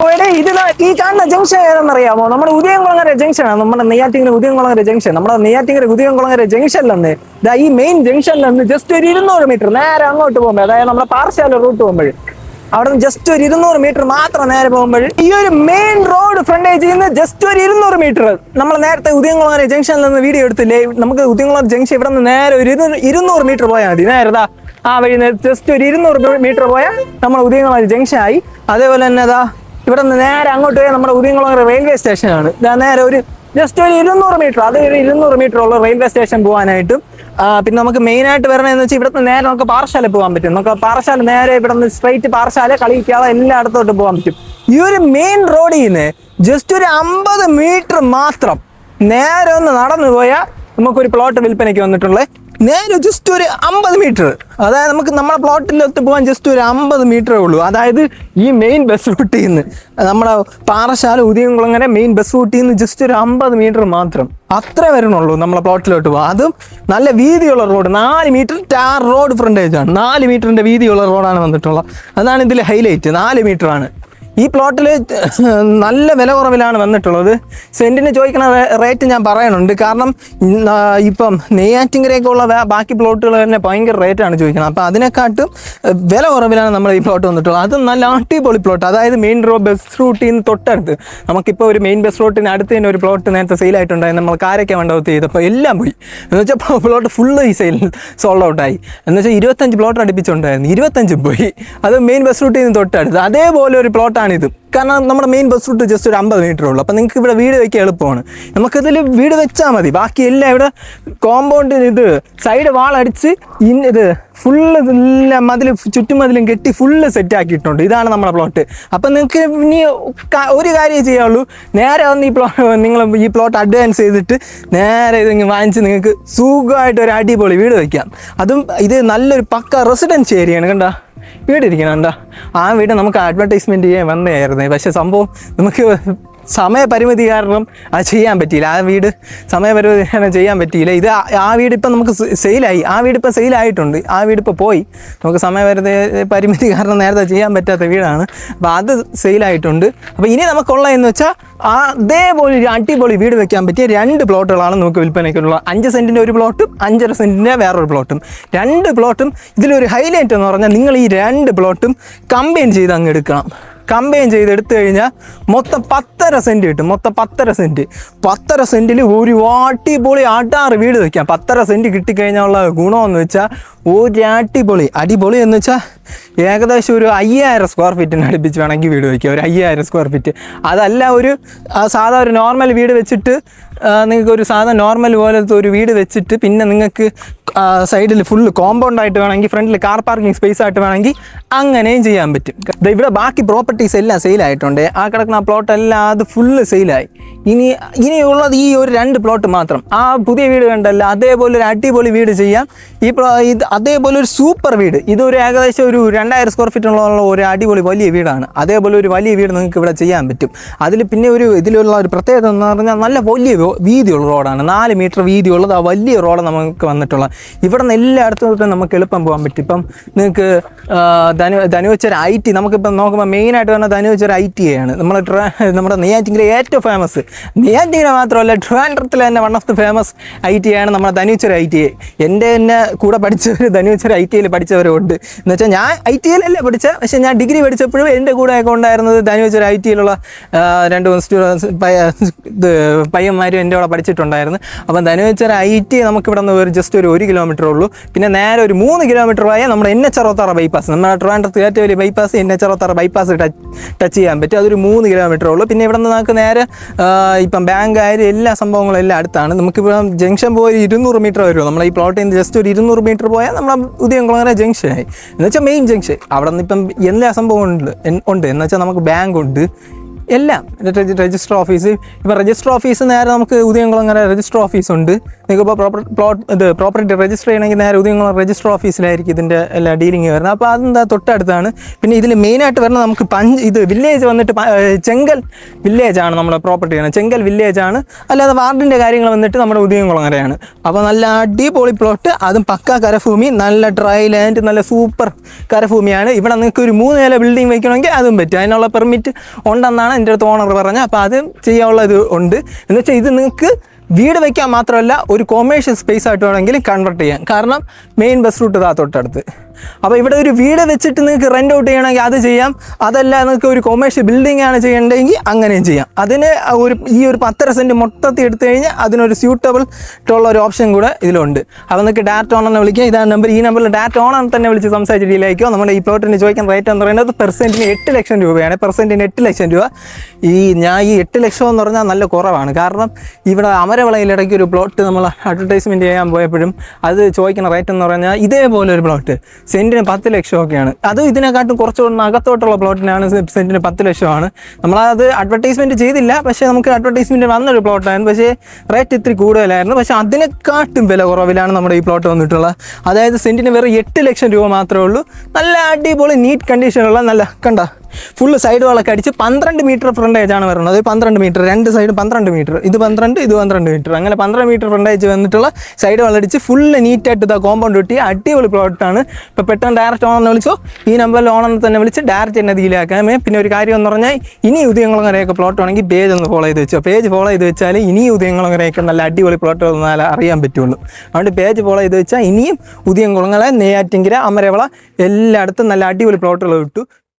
ഈ കാണുന്ന ജംഗ്ഷൻ ഏതെന്നറിയാമോ? നമ്മുടെ ഉദയംകുളങ്ങര ജംഗ്ഷനാണ്. നമ്മുടെ നെയ്യാറ്റിങ്കര ഉദയംകുളങ്ങര ജംഗ്ഷൻ. നമ്മുടെ നെയ്യാറ്റിങ്കര ഉദയംകുളങ്ങര ജംഗ്ഷനിൽ നിന്ന് ഈ മെയിൻ ജംഗ്ഷനിൽ നിന്ന് ജസ്റ്റ് ഒരു 200 മീറ്റർ നേരെ അങ്ങോട്ട് പോകുമ്പോൾ, അതായത് നമ്മുടെ പാറശാല റൂട്ട് പോകുമ്പോൾ, അവിടെ നിന്ന് ജസ്റ്റ് ഒരു 200 മീറ്റർ മാത്രം നേരെ പോകുമ്പോൾ ഈ ഒരു മെയിൻ റോഡ് ഫ്രണ്ടേജിൽ നിന്ന് ജസ്റ്റ് ഒരു 200 മീറ്റർ നമ്മൾ നേരത്തെ ഉദയംകുളങ്ങര ജംഗ്ഷനിൽ നിന്ന് വീഡിയോ എടുത്തില്ലേ? നമുക്ക് ഉദയംകുളങ്ങര ജംഗ്ഷൻ ഇവിടെ നിന്ന് നേരെ ഒരു 200 മീറ്റർ പോയാൽ മതി. നേരതാ ആ വഴി ജസ്റ്റ് ഒരു 200 മീറ്റർ പോയാൽ നമ്മൾ ഉദയംകുളങ്ങര ജംഗ്ഷൻ ആയി. അതേപോലെ തന്നെ ഇവിടെ നിന്ന് നേരെ അങ്ങോട്ട് പോയാൽ നമ്മുടെ ഉദയംകുളങ്ങര റെയിൽവേ സ്റ്റേഷനാണ്. നേരെ ഒരു ജസ്റ്റ് ഒരു 200 മീറ്റർ, അത് ഒരു 200 മീറ്റർ ഉള്ള റെയിൽവേ സ്റ്റേഷൻ പോകാനായിട്ടും. പിന്നെ നമുക്ക് മെയിൻ ആയിട്ട് വരണമെന്ന് വെച്ചാൽ ഇവിടെ നിന്ന് നേരെ നമുക്ക് പാറശാല പോകാൻ പറ്റും. നമുക്ക് പാറശാല നേരെ ഇവിടെ നിന്ന് സ്ട്രൈറ്റ് പാറശാല കളിക്കാതെ എല്ലായിടത്തോട്ട് പോകാൻ പറ്റും. ഈ ഒരു മെയിൻ റോഡിൽ നിന്ന് ജസ്റ്റ് ഒരു 50 മീറ്റർ മാത്രം നേരെ ഒന്ന് നടന്നു പോയാൽ നമുക്കൊരു പ്ലോട്ട് വിൽപ്പനയ്ക്ക് വന്നിട്ടുള്ളത്. നേരെ ജസ്റ്റ് ഒരു 50 മീറ്റർ, അതായത് നമുക്ക് നമ്മുടെ പ്ലോട്ടിലൊത്ത് പോകാൻ ജസ്റ്റ് ഒരു 50 മീറ്ററേ ഉള്ളൂ. അതായത് ഈ മെയിൻ ബസ് റൂട്ടിൽ നിന്ന് നമ്മുടെ പാറശാല ഉദയംകുളങ്ങര മെയിൻ ബസ് റൂട്ടിൽ നിന്ന് ജസ്റ്റ് ഒരു 50 മീറ്റർ മാത്രം അത്രേ വരണുള്ളൂ നമ്മളെ പ്ലോട്ടിലോട്ട് പോകാം. അതും നല്ല വീതിയുള്ള road, 4 metre tar road frontage ആണ്. 4 മീറ്ററിൻ്റെ വീതിയുള്ള റോഡാണ് വന്നിട്ടുള്ളത്. അതാണ് ഇതിൽ ഹൈലൈറ്റ്, 4 മീറ്ററാണ്. ഈ പ്ലോട്ടിൽ നല്ല വില കുറവിലാണ് വന്നിട്ടുള്ളത്. സെൻറ്റിന് ചോദിക്കുന്ന റേറ്റ് ഞാൻ പറയുന്നുണ്ട്. കാരണം ഇപ്പം നെയ്യാറ്റിങ്കരയൊക്കെ ഉള്ള ബാക്കി പ്ലോട്ടുകൾ തന്നെ ഭയങ്കര റേറ്റാണ് ചോദിക്കുന്നത്. അപ്പോൾ അതിനെക്കാട്ടും വില കുറവിലാണ് നമ്മൾ ഈ പ്ലോട്ട് വന്നിട്ടുള്ളത്. അതും നല്ല അടിപൊളി പ്ലോട്ട്, അതായത് മെയിൻ ബസ് റൂട്ടിൽ നിന്ന് തൊട്ടടുത്ത്. നമുക്കിപ്പോൾ ഒരു മെയിൻ ബസ് റൂട്ടിന് അടുത്ത് തന്നെ ഒരു പ്ലോട്ട് നേരത്തെ സെയിലായിട്ടുണ്ടായിരുന്നു. നമ്മൾ കാരയ്ക്ക മണ്ഡപത്തിൽ ചെയ്തപ്പോൾ എല്ലാം പോയി. എന്ന് വെച്ചാൽ പ്ലോട്ട് ഫുള്ള് ഈ സോൾഡ് ഔട്ടായി. എന്ന് വെച്ചാൽ 25 പ്ലോട്ട് അടുപ്പിച്ചുണ്ടായിരുന്നു, 25 പോയി. അത് മെയിൻ ബസ് റൂട്ടിൽ നിന്ന് തൊട്ടടുത്ത്. അതേപോലെ ഒരു പ്ലോട്ടാണ് ഇത്. കാരണം നമ്മുടെ മെയിൻ ബസ് റൂട്ട് ജസ്റ്റ് ഒരു 50 മീറ്റർ ഉള്ളൂ. അപ്പം നിങ്ങൾക്ക് ഇവിടെ വീട് വയ്ക്കാൻ എളുപ്പമാണ്. നമുക്കിതിൽ വീട് വെച്ചാൽ മതി. ബാക്കി എല്ലാം ഇവിടെ കോമ്പൗണ്ടിന് സൈഡ് വാളടിച്ച് ഇത് ഫുള്ള് എല്ലാം ചുറ്റുമതിലും കെട്ടി ഫുള്ള് സെറ്റ് ആക്കിയിട്ടുണ്ട്. ഇതാണ് നമ്മുടെ പ്ലോട്ട്. അപ്പം നിങ്ങൾക്ക് ഇനി ഒരു കാര്യം ചെയ്യാവുള്ളൂ, നേരെ വന്ന് നിങ്ങൾ ഈ പ്ലോട്ട് അഡ്വാൻസ് ചെയ്തിട്ട് നേരെ ഇതിങ്ങ് വാങ്ങിച്ച് നിങ്ങൾക്ക് സുഖമായിട്ട് ഒരു അടിപൊളി വീട് വയ്ക്കാം. അതും ഇത് നല്ലൊരു പക്ക റെസിഡൻസ് ഏരിയയാണ്. കണ്ടോ വീട് ഇരിക്കണുണ്ടോ? ആ വീട് നമുക്ക് അഡ്വർടൈസ്മെൻറ്റ് ചെയ്യാൻ വന്നതായിരുന്നു. പക്ഷേ സംഭവം നമുക്ക് സമയപരിമിതി കാരണം അത് ചെയ്യാൻ പറ്റിയില്ല. ആ വീട് സമയപരിമിതി കാരണം ചെയ്യാൻ പറ്റിയില്ല. ഇത് ആ വീട് ഇപ്പം നമുക്ക് സെയിലായി. ആ വീടിപ്പോൾ സെയിലായിട്ടുണ്ട്. ആ വീടിപ്പോൾ പോയി. നമുക്ക് സമയപരിമിതി കാരണം നേരത്തെ ചെയ്യാൻ പറ്റാത്ത വീടാണ്. അപ്പോൾ അത് സെയിലായിട്ടുണ്ട്. അപ്പോൾ ഇനി നമുക്കുള്ളതെന്ന് വെച്ചാൽ അതേപോലെ ഒരു അടിപൊളി വീട് വെക്കാൻ പറ്റിയ 2 പ്ലോട്ടുകളാണ് നമുക്ക് വിൽപ്പനയ്ക്കുള്ളത്. 5 സെൻറ്റിൻ്റെ ഒരു പ്ലോട്ടും 5.5 സെൻറ്റിൻ്റെ വേറൊരു പ്ലോട്ടും. 2 പ്ലോട്ടും ഇതിലൊരു ഹൈലൈറ്റ് എന്ന് പറഞ്ഞാൽ നിങ്ങൾ ഈ 2 പ്ലോട്ടും കമ്പൈൻ ചെയ്ത് അങ്ങ് എടുക്കണം. കമ്പൈൻ ചെയ്തെടുത്തു കഴിഞ്ഞാൽ മൊത്തം 10.5 സെൻറ്റ് കിട്ടും. മൊത്തം 10.5 സെൻറ്റ്. 10.5 സെൻറ്റിൽ ഒരു അടിപൊളി 6 വീട് വയ്ക്കാം. 10.5 സെൻറ്റ് കിട്ടിക്കഴിഞ്ഞാലുള്ള ഗുണമെന്ന് വെച്ചാൽ ഒരു അടിപൊളി എന്ന് വെച്ചാൽ ഏകദേശം ഒരു 5000 സ്ക്വയർ ഫീറ്റിന് അടുപ്പിച്ച് വേണമെങ്കിൽ വീട് വയ്ക്കുക. ഒരു 5000 സ്ക്വയർ ഫീറ്റ്. അതല്ല ഒരു സാധാ ഒരു നോർമൽ വീട് വെച്ചിട്ട് നിങ്ങൾക്ക് ഒരു സാധാ നോർമൽ പോലത്തെ ഒരു വീട് വെച്ചിട്ട് പിന്നെ നിങ്ങൾക്ക് സൈഡിൽ ഫുള്ള് കോമ്പൗണ്ടായിട്ട് വേണമെങ്കിൽ ഫ്രണ്ടിൽ കാർ പാർക്കിംഗ് സ്പേസ് ആയിട്ട് വേണമെങ്കിൽ അങ്ങനെയും ചെയ്യാൻ പറ്റും. ഇവിടെ ബാക്കി പ്രോപ്പർട്ടീസ് എല്ലാം സെയിലായിട്ടുണ്ട്. ആ കിടക്കുന്ന പ്ലോട്ടെല്ലാം അത് ഫുള്ള് സെയിലായി. ഇനിയുള്ളത് ഈ ഒരു 2 പ്ലോട്ട് മാത്രം. ആ പുതിയ വീട് കണ്ടല്ല, അതേപോലെ ഒരു അടിപൊളി വീട് ചെയ്യാം. ഇത് അതേപോലെ ഒരു സൂപ്പർ വീട്. ഇതൊരു ഏകദേശം ഒരു 2000 സ്ക്വയർ ഫീറ്റുള്ള ഒരു അടിപൊളി വലിയ വീടാണ്. അതേപോലെ ഒരു വലിയ വീട് നിങ്ങൾക്ക് ഇവിടെ ചെയ്യാൻ പറ്റും. അതിൽ പിന്നെ ഇതിലുള്ള ഒരു പ്രത്യേകത എന്ന് പറഞ്ഞാൽ നല്ല വലിയ വീതിയുള്ള റോഡാണ്. 4 മീറ്റർ വീതിയുള്ളത് ആ വലിയ റോഡ് നമുക്ക് വന്നിട്ടുള്ളത്. ഇവിടെ നിന്ന് എല്ലായിടത്തും നമുക്ക് എളുപ്പം പോകാൻ പറ്റും. ഇപ്പം നിങ്ങൾക്ക് ധനുവച്ചർ IT നമുക്കിപ്പം നോക്കുമ്പോൾ മെയിനായിട്ട് പറഞ്ഞാൽ ധനുവച്ചർ IT ആണ്. നമ്മുടെ നെയ്യാറ്റിങ്കര ഏറ്റവും ഫേമസ്. നെയ്യാറ്റിങ്കര മാത്രമല്ല, ട്രിവാൻഡ്രത്തിലെ തന്നെ one of the famous IT ആണ് നമ്മുടെ ധനുവച്ചർ IT. എൻ്റെ തന്നെ കൂടെ പഠിച്ചവർ ധനുവച്ചർ IT പഠിച്ചവരുണ്ട്. എന്ന് വെച്ചാൽ ഞാൻ IT പഠിച്ചത്. പക്ഷേ ഞാൻ ഡിഗ്രി പഠിച്ചപ്പോഴും എൻ്റെ കൂടെയൊക്കെ ഉണ്ടായിരുന്നത് ധനുവച്ചർ IT 2 പയ്യന്മാരും എൻ്റെ കൂടെ പഠിച്ചിട്ടുണ്ടായിരുന്നു. അപ്പം ധനുവച്ചർ IT നമുക്കിവിടെ നിന്ന് ജസ്റ്റ് ഒരു 1 കിലോമീറ്റർ ഉള്ളൂ. പിന്നെ നേരെ ഒരു 3 കിലോമീറ്റർ ആയാൽ നമ്മുടെ NH66 ബൈപ്പാസ്, നമ്മുടെ ട്രിവാൻഡ്രത്ത് ഏറ്റവും വലിയ ബൈപ്പാസ് NH66 ബൈപ്പാസ് ടച്ച് ചെയ്യാൻ പറ്റും. അതൊരു 3 കിലോമീറ്റർ ഉള്ളൂ. പിന്നെ ഇവിടെ നിന്ന് നമുക്ക് നേരെ ഇപ്പം ബാങ്ക് ആയാലും എല്ലാ സംഭവങ്ങളും എല്ലാം അടുത്താണ്. നമുക്കിപ്പം ജംഗ്ഷൻ പോയി 200 മീറ്റർ വരുമോ. നമ്മൾ ഈ പ്ലോട്ടിൽ നിന്ന് ജസ്റ്റ് ഒരു 200 മീറ്റർ പോയാൽ നമ്മളെ ഉദയംകുളങ്ങര ജംഗ്ഷനായി. എന്ന് വെച്ചാൽ മെയിൻ ജംഗ്ഷൻ. അവിടെ നിന്ന് ഇപ്പം എല്ലാ സംഭവം ഉണ്ട്. എന്ന് വെച്ചാൽ നമുക്ക് ബാങ്ക് ഉണ്ട്, എല്ലാം രജിസ്റ്റർ ഓഫീസ്. ഇപ്പോൾ രജിസ്റ്റർ ഓഫീസ് നേരെ നമുക്ക് ഉദയംകുളങ്ങര രജിസ്റ്റർ ഓഫീസ് ഉണ്ട്. നിങ്ങൾക്കിപ്പോൾ പ്രോപ്പർട്ടി രജിസ്റ്റർ ചെയ്യണമെങ്കിൽ നേരെ ഉദയംകുളം രജിസ്റ്റർ ഓഫീസിലായിരിക്കും ഇതിൻ്റെ എല്ലാ ഡീലിംഗ് വരുന്നത്. അപ്പോൾ അതെന്താ തൊട്ടടുത്താണ്. പിന്നെ ഇതിൽ മെയിനായിട്ട് വരുന്നത് നമുക്ക് ഇത് വില്ലേജ് വന്നിട്ട് ചെങ്കൽ വില്ലേജാണ് നമ്മുടെ പ്രോപ്പർട്ടിയാണ്, ചെങ്കൽ വില്ലേജാണ്. അല്ലാതെ വാർഡിൻ്റെ കാര്യങ്ങൾ വന്നിട്ട് നമ്മുടെ ഉദയംകുളങ്ങരയാണ്. അപ്പോൾ നല്ല അടിപൊളി പ്ലോട്ട്, അതും പക്ക കരഭൂമി, നല്ല ഡ്രൈ ലാൻഡ്, നല്ല സൂപ്പർ കരഭൂമിയാണ്. ഇവിടെ നിങ്ങൾക്ക് ഒരു 3 നില ബിൽഡിംഗ് വയ്ക്കണമെങ്കിൽ അതും പറ്റും. അതിനുള്ള പെർമിറ്റ് ഉണ്ടെന്നാണ് എൻ്റെ അടുത്ത് ഓണർ പറഞ്ഞത്. അപ്പോൾ അത് ചെയ്യാനുള്ള ഇത് ഉണ്ട്. എന്ന് വെച്ചാൽ ഇത് നിങ്ങൾക്ക് വീട് വയ്ക്കാൻ മാത്രമല്ല ഒരു കൊമേഴ്ഷ്യൽ സ്പേസ് ആയിട്ട് വേണമെങ്കിലും കൺവെർട്ട് ചെയ്യാം. കാരണം മെയിൻ ബസ് റൂട്ട് ഇതാ തൊട്ടടുത്ത്. അപ്പോൾ ഇവിടെ ഒരു വീട് വെച്ചിട്ട് നിങ്ങൾക്ക് റെൻ്റ് ഔട്ട് ചെയ്യണമെങ്കിൽ അത് ചെയ്യാം. അതല്ല നിങ്ങൾക്ക് ഒരു കൊമേഴ്ഷ്യൽ ബിൽഡിംഗ് ആണ് ചെയ്യേണ്ടതെങ്കിൽ അങ്ങനെയും ചെയ്യാം. അതിന് ഈ ഒരു 10 സെൻറ്റ് മൊത്തത്തിൽ എടുത്തു കഴിഞ്ഞാൽ അതിനൊരു സ്യൂട്ടബിൾ ആയിട്ടുള്ള ഒരു ഓപ്ഷൻ കൂടെ ഇതിലുണ്ട്. അപ്പോൾ നിങ്ങൾക്ക് ഡയറക്റ്റ് ഓണറിനെ വിളിക്കുക. ഇതാണ് നമ്പർ. ഈ നമ്പറിൽ ഡയറക്റ്റ് ഓണർ തന്നെ വിളിച്ച് സംസാരിച്ച് ഡീലായിരിക്കും. നമ്മുടെ ഈ പ്ലോട്ടിന് ചോദിക്കാൻ റേറ്റ് എന്ന് പറയുന്നത് പെർസെൻറ്റിന് 8 ലക്ഷം രൂപയാണ്. പെർസെൻറ്റിന് 8 ലക്ഷം രൂപ. ഞാൻ ഈ 8 ലക്ഷം എന്ന് പറഞ്ഞാൽ നല്ല കുറവാണ്. കാരണം ഇവിടെ അമരവിളയിലിടയ്ക്ക് ഒരു പ്ലോട്ട് നമ്മൾ അഡ്വർടൈസ്മെൻറ്റ് ചെയ്യാൻ പോയപ്പോഴും അത് ചോദിക്കുന്ന റേറ്റ് എന്ന് പറഞ്ഞാൽ ഇതേപോലെ ഒരു പ്ലോട്ട് സെൻറ്റിന് 10 ലക്ഷമൊക്കെയാണ്. അത് ഇതിനെക്കാട്ടും കുറച്ചുകൂടെ അകത്തോട്ടുള്ള പ്ലോട്ടിനാണ് സെൻറ്റിന് 10 ലക്ഷമാണ്. നമ്മളത് അഡ്വർടൈസ്മെൻറ്റ് ചെയ്തില്ല, പക്ഷേ നമുക്ക് അഡ്വർടൈസ്മെൻറ്റ് വന്നൊരു പ്ലോട്ടായിരുന്നു. പക്ഷേ റേറ്റ് ഇത്തിരി കൂടുതലായിരുന്നു. പക്ഷേ അതിനെക്കാട്ടും വില കുറവിലാണ് നമ്മുടെ ഈ പ്ലോട്ട് വന്നിട്ടുള്ളത്. അതായത് സെൻറ്റിന് വെറും 8 ലക്ഷം രൂപ മാത്രമേ ഉള്ളൂ. നല്ല അടിപൊളി നീറ്റ് കണ്ടീഷനുള്ള നല്ല കണ്ട ഫുള്ള് സൈഡ് വളൊക്കെ അടിച്ച് 12 മീറ്റർ ഫ്രണ്ടേജാണ് വരുന്നത്. 12 മീറ്റർ, 2 സൈഡ് 12 മീറ്റർ, ഇത് 12, ഇത് 12 മീറ്റർ, അങ്ങനെ 12 മീറ്റർ ഫ്രണ്ടേജ് വന്നിട്ടുള്ള സൈഡ് വളടിച്ച് ഫുള്ള് നീറ്റായിട്ട് ഇതാ കോമ്പൗണ്ട് കിട്ടിയ അടിപൊളി പ്ലോട്ടാണ്. ഇപ്പോൾ പെട്ടെന്ന് ഡയറക്റ്റ് ഓണറിനെ വിളിച്ചോ, ഈ നമ്പറിൽ ഓണറിനെ തന്നെ വിളിച്ച് ഡയറക്റ്റ് എന്നെ ഡീലാക്കാമേ. പിന്നെ ഒരു കാര്യം എന്ന് പറഞ്ഞാൽ ഇനി ഉദയംകുളങ്ങരയൊക്കെ പ്ലോട്ട് ആണെങ്കിൽ പേജ് ഒന്ന് ഫോളോ ചെയ്ത് വെച്ചോ. പേജ് ഫോളോ ചെയ്ത് വെച്ചാൽ ഇനി ഉദയംകുളങ്ങരയൊക്കെ നല്ല അടിപൊളി പ്ലോട്ട് എന്നാൽ അറിയാൻ പറ്റുള്ളൂ. അതുകൊണ്ട് പേജ് ഫോളോ ചെയ്ത് വെച്ചാൽ ഇനിയും ഉദയംകുളങ്ങര, നെയ്യാറ്റിൻകര, അമരവിള എല്ലായിടത്തും നല്ല അടിപൊളി പ്ലോട്ടുകൾ കിട്ടും.